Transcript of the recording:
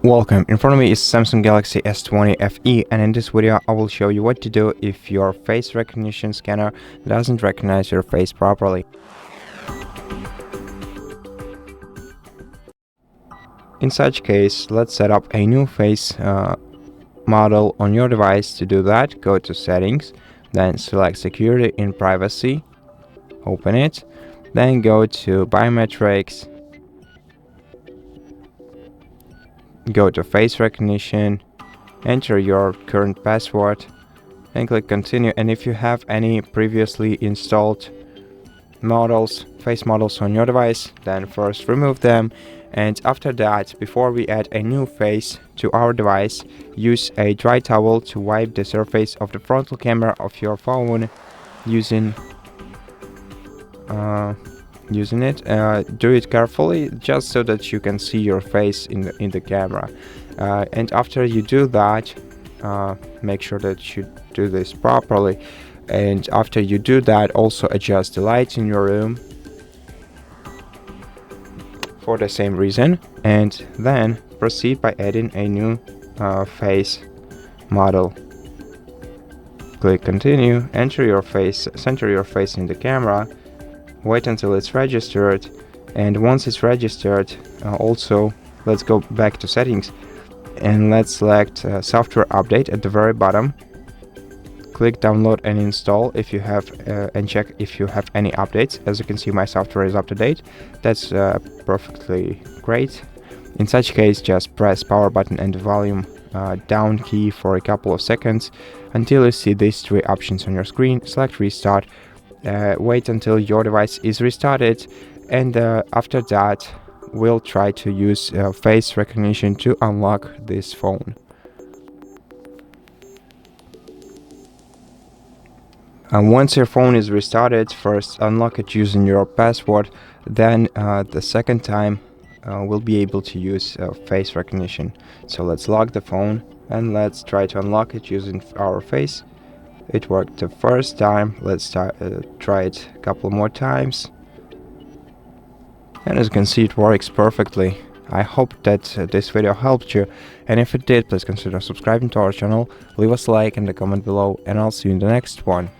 Welcome, in front of me is Samsung Galaxy S20 FE, and in this video I will show you what to do if your face recognition scanner doesn't recognize your face properly. In such case, let's set up a new face model on your device. To do that, go to Settings, then select Security and Privacy, open it, then go to Biometrics, go to face recognition, enter your current password and click continue. And if you have any previously installed face models on your device, then first remove them, and after that, before we add a new face to our device, use a dry towel to wipe the surface of the frontal camera of your phone using it. Do it carefully, just so that you can see your face in the camera. And after you do that, make sure that you do this properly. And after you do that, also adjust the lights in your room for the same reason, and then proceed by adding a new face model. Click continue, enter your face, center your face in the camera, wait until it's registered, and once it's registered, also let's go back to settings and let's select software update at the very bottom. Click download and install if you have and check if you have any updates. As you can see, my software is up to date. That's perfectly great. In such case, just press power button and the volume down key for a couple of seconds until you see these three options on your screen. Select restart, wait until your device is restarted, and after that we'll try to use face recognition to unlock this phone. And once your phone is restarted, first unlock it using your password, then the second time we'll be able to use face recognition. So let's lock the phone and let's try to unlock it using our face. It worked the first time. Let's try it a couple more times, and as you can see, it works perfectly. I hope that this video helped you, and if it did, please consider subscribing to our channel, leave us a like and a comment below, and I'll see you in the next one.